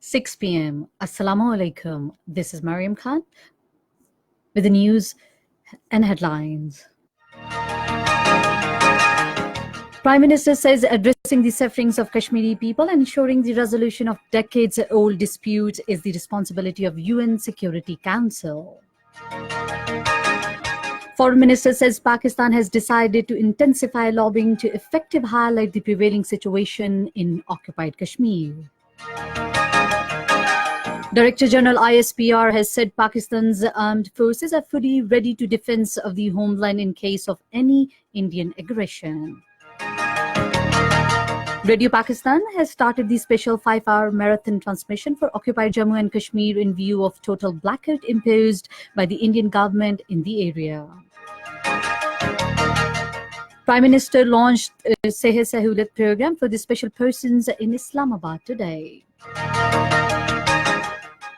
6 p.m. Assalamu alaikum. This is Mariam Khan with the news and headlines. Prime Minister says addressing the sufferings of Kashmiri people and ensuring the resolution of decades-old disputes is the responsibility of UN Security Council. Foreign Minister says Pakistan has decided to intensify lobbying to effectively highlight the prevailing situation in occupied Kashmir. Director General ISPR has said Pakistan's armed forces are fully ready to defense of the homeland in case of any Indian aggression. Radio Pakistan has started the special 5-hour marathon transmission for occupied Jammu and Kashmir in view of total blackout imposed by the Indian government in the area. Prime Minister launched a Sehat Sahulat program for the special persons in Islamabad today.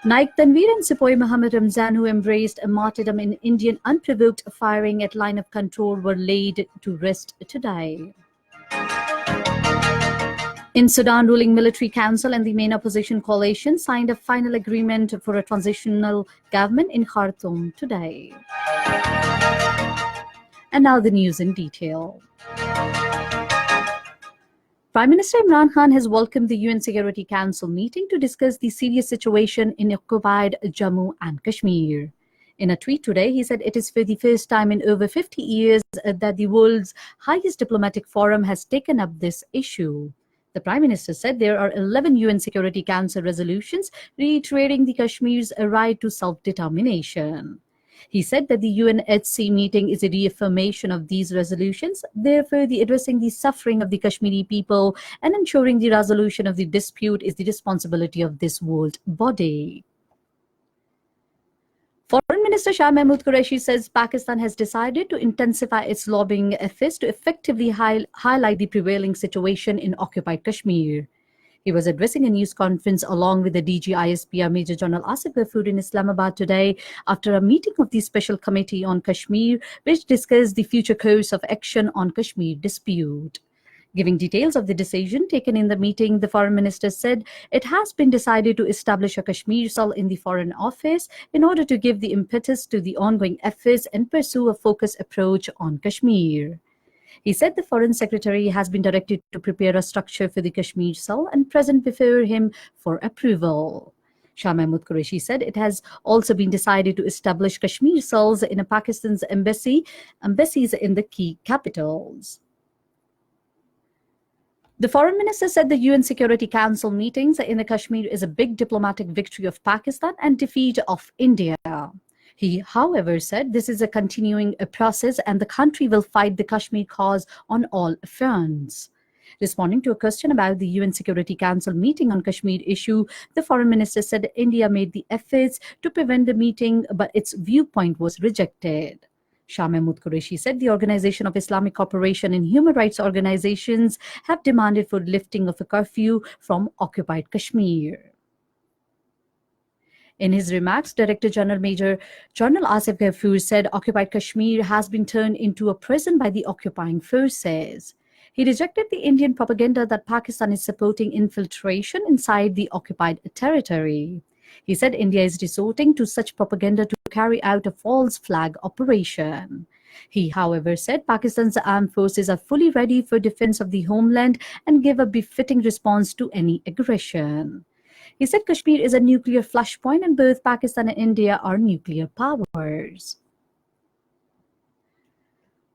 Naik Tanveer and Sepoy Muhammad Ramzan, who embraced a martyrdom in Indian unprovoked firing at line of control, were laid to rest today. In Sudan, ruling military council and the main opposition coalition signed a final agreement for a transitional government in Khartoum today. And now the news in detail. Prime Minister Imran Khan has welcomed the UN Security Council meeting to discuss the serious situation in occupied Jammu and Kashmir. In a tweet today, he said it is for the first time in over 50 years that the world's highest diplomatic forum has taken up this issue. The Prime Minister said there are 11 UN Security Council resolutions reiterating the Kashmir's right to self-determination. He said that the UNHC meeting is a reaffirmation of these resolutions, therefore addressing the suffering of the Kashmiri people and ensuring the resolution of the dispute is the responsibility of this world body. Foreign Minister Shah Mahmood Qureshi says Pakistan has decided to intensify its lobbying efforts to effectively highlight the prevailing situation in occupied Kashmir. He was addressing a news conference along with the DG ISPR Major General Asif Ghafoor in Islamabad today after a meeting of the Special Committee on Kashmir, which discussed the future course of action on Kashmir dispute. Giving details of the decision taken in the meeting, the Foreign Minister said it has been decided to establish a Kashmir cell in the Foreign Office in order to give the impetus to the ongoing efforts and pursue a focused approach on Kashmir. He said the Foreign Secretary has been directed to prepare a structure for the Kashmir cell and present before him for approval. Shah Mahmood Qureshi said it has also been decided to establish Kashmir cells in Pakistan's embassies in the key capitals. The Foreign Minister said the UN Security Council meetings in the Kashmir is a big diplomatic victory of Pakistan and defeat of India. He, however, said this is a continuing process and the country will fight the Kashmir cause on all fronts. Responding to a question about the UN Security Council meeting on Kashmir issue, the Foreign Minister said India made the efforts to prevent the meeting, but its viewpoint was rejected. Shah Mahmood Qureshi said the Organization of Islamic Cooperation and human rights organizations have demanded for lifting of a curfew from occupied Kashmir. In his remarks, Director General Major General Asif Ghafoor said occupied Kashmir has been turned into a prison by the occupying forces. He rejected the Indian propaganda that Pakistan is supporting infiltration inside the occupied territory. He said India is resorting to such propaganda to carry out a false flag operation. He, however, said Pakistan's armed forces are fully ready for defense of the homeland and give a befitting response to any aggression. He said Kashmir is a nuclear flashpoint and both Pakistan and India are nuclear powers.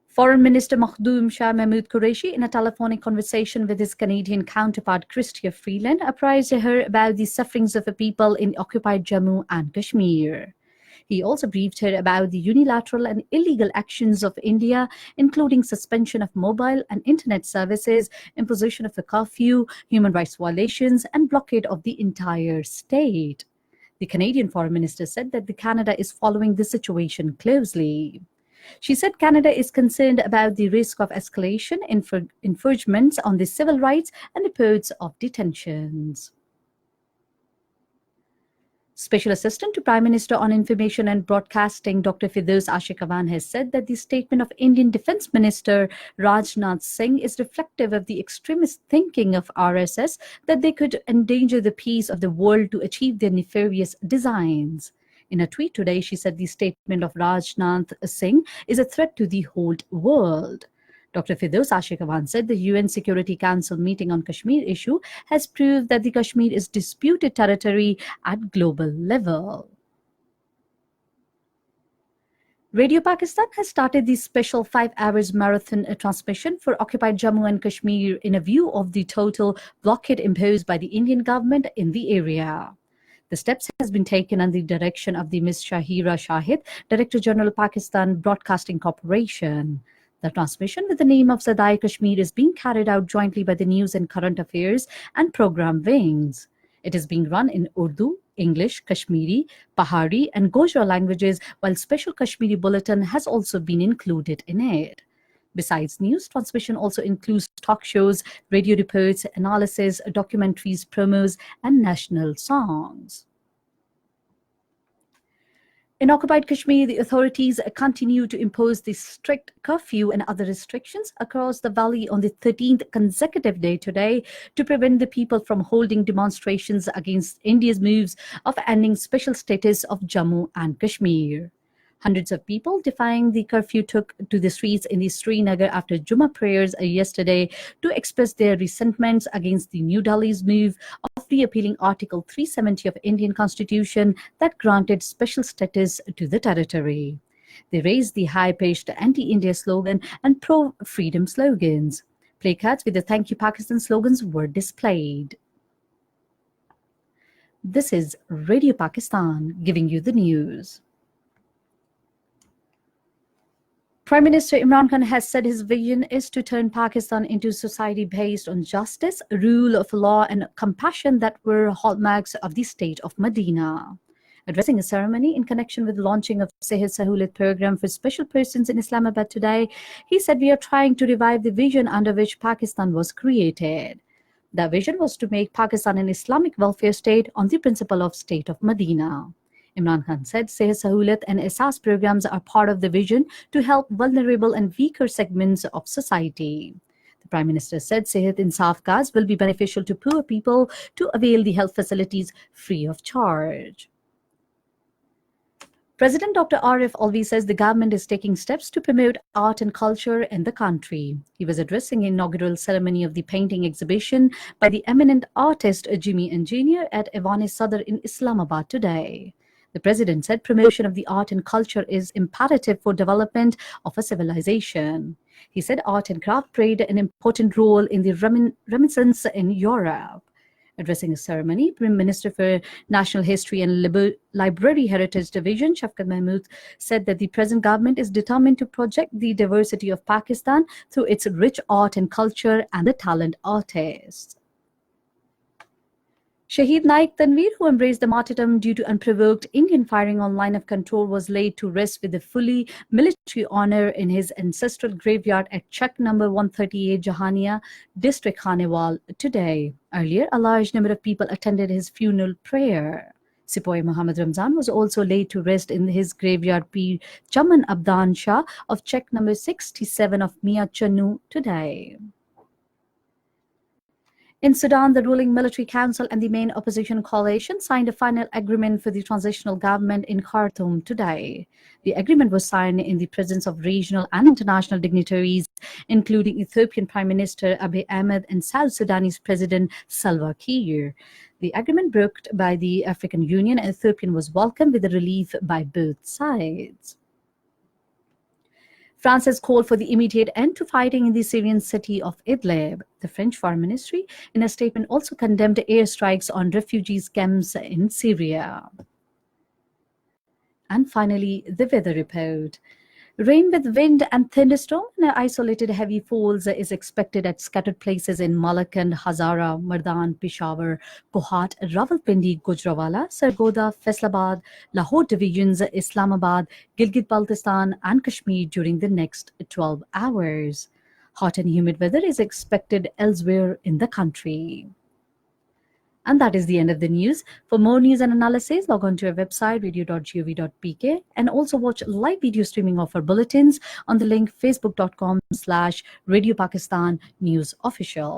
Foreign Minister Makhdoom Shah Mahmood Qureshi, in a telephonic conversation with his Canadian counterpart Chrystia Freeland, apprised her about the sufferings of the people in occupied Jammu and Kashmir. He also briefed her about the unilateral and illegal actions of India, including suspension of mobile and internet services, imposition of a curfew, human rights violations, and blockade of the entire state. The Canadian Foreign Minister said that Canada is following the situation closely. She said Canada is concerned about the risk of escalation, infringements on the civil rights, and reports of detentions. Special Assistant to Prime Minister on Information and Broadcasting, Dr. Firdaus Ashikawan, has said that the statement of Indian Defence Minister Rajnath Singh is reflective of the extremist thinking of RSS that they could endanger the peace of the world to achieve their nefarious designs. In a tweet today, she said the statement of Rajnath Singh is a threat to the whole world. Dr. Firdaus Ashikawan said the UN Security Council meeting on Kashmir issue has proved that the Kashmir is disputed territory at global level. Radio Pakistan has started the special 5 hours marathon transmission for occupied Jammu and Kashmir in a view of the total blockade imposed by the Indian government in the area. The steps has been taken under the direction of the Ms. Shahira Shahid, Director General Pakistan Broadcasting Corporation. The transmission with the name of Sadai Kashmir is being carried out jointly by the News and Current Affairs and Program Wings. It is being run in Urdu, English, Kashmiri, Pahari and Gojra languages, while special Kashmiri Bulletin has also been included in it. Besides news, transmission also includes talk shows, radio reports, analysis, documentaries, promos, and national songs. In occupied Kashmir, the authorities continue to impose the strict curfew and other restrictions across the valley on the 13th consecutive day today to prevent the people from holding demonstrations against India's moves of ending special status of Jammu and Kashmir. Hundreds of people defying the curfew took to the streets in the Srinagar after Jummah prayers yesterday to express their resentments against the New Delhi's move of repealing Article 370 of Indian Constitution that granted special status to the territory. They raised the high-pitched anti-India slogan and pro-freedom slogans. Placards with the Thank You Pakistan slogans were displayed. This is Radio Pakistan giving you the news. Prime Minister Imran Khan has said his vision is to turn Pakistan into a society based on justice, rule of law, and compassion that were hallmarks of the state of Medina. Addressing a ceremony in connection with the launching of Sehat Sahulat program for special persons in Islamabad today, he said, "We are trying to revive the vision under which Pakistan was created." That vision was to make Pakistan an Islamic welfare state on the principle of State of Medina. Imran Khan said Sehat Sahulat and Asas programs are part of the vision to help vulnerable and weaker segments of society. The Prime Minister said Sehat Insaf cards will be beneficial to poor people to avail the health facilities free of charge. President Dr. Arif Alvi says the government is taking steps to promote art and culture in the country. He was addressing the inaugural ceremony of the painting exhibition by the eminent artist Jimmy Engineer at Evan-e-Sadr in Islamabad today. The president said promotion of the art and culture is imperative for development of a civilization. He said art and craft played an important role in the Renaissance in Europe. Addressing a ceremony, Prime Minister for National History and Library Heritage Division, Shafkat Mahmood, said that the present government is determined to project the diversity of Pakistan through its rich art and culture and the talent artists. Shahid Naik Tanveer, who embraced the martyrdom due to unprovoked Indian firing on line of control, was laid to rest with a fully military honor in his ancestral graveyard at Chak number 138 Jahania, District Khanewal today. Earlier, a large number of people attended his funeral prayer. Sipoy Muhammad Ramzan was also laid to rest in his graveyard Pir Chaman Abdan Shah of Chak number 67 of Mia Channu today. In Sudan, the ruling military council and the main opposition coalition signed a final agreement for the transitional government in Khartoum today. The agreement was signed in the presence of regional and international dignitaries, including Ethiopian Prime Minister Abiy Ahmed and South Sudanese President Salva Kiir. The agreement brokered by the African Union and Ethiopia was welcomed with a relief by both sides. France has called for the immediate end to fighting in the Syrian city of Idlib. The French Foreign Ministry, in a statement, also condemned airstrikes on refugees camps in Syria. And finally, the weather report. Rain with wind and thunderstorm and isolated heavy falls is expected at scattered places in Malakand, Hazara, Mardan, Peshawar, Kohat, Rawalpindi, Gujranwala, Sargodha, Faisalabad, Lahore divisions, Islamabad, Gilgit-Baltistan and Kashmir during the next 12 hours. Hot and humid weather is expected elsewhere in the country. And that is the end of the news. For more news and analysis, log on to our website, radio.gov.pk, and also watch live video streaming of our bulletins on the link facebook.com/Radio Pakistan News Official.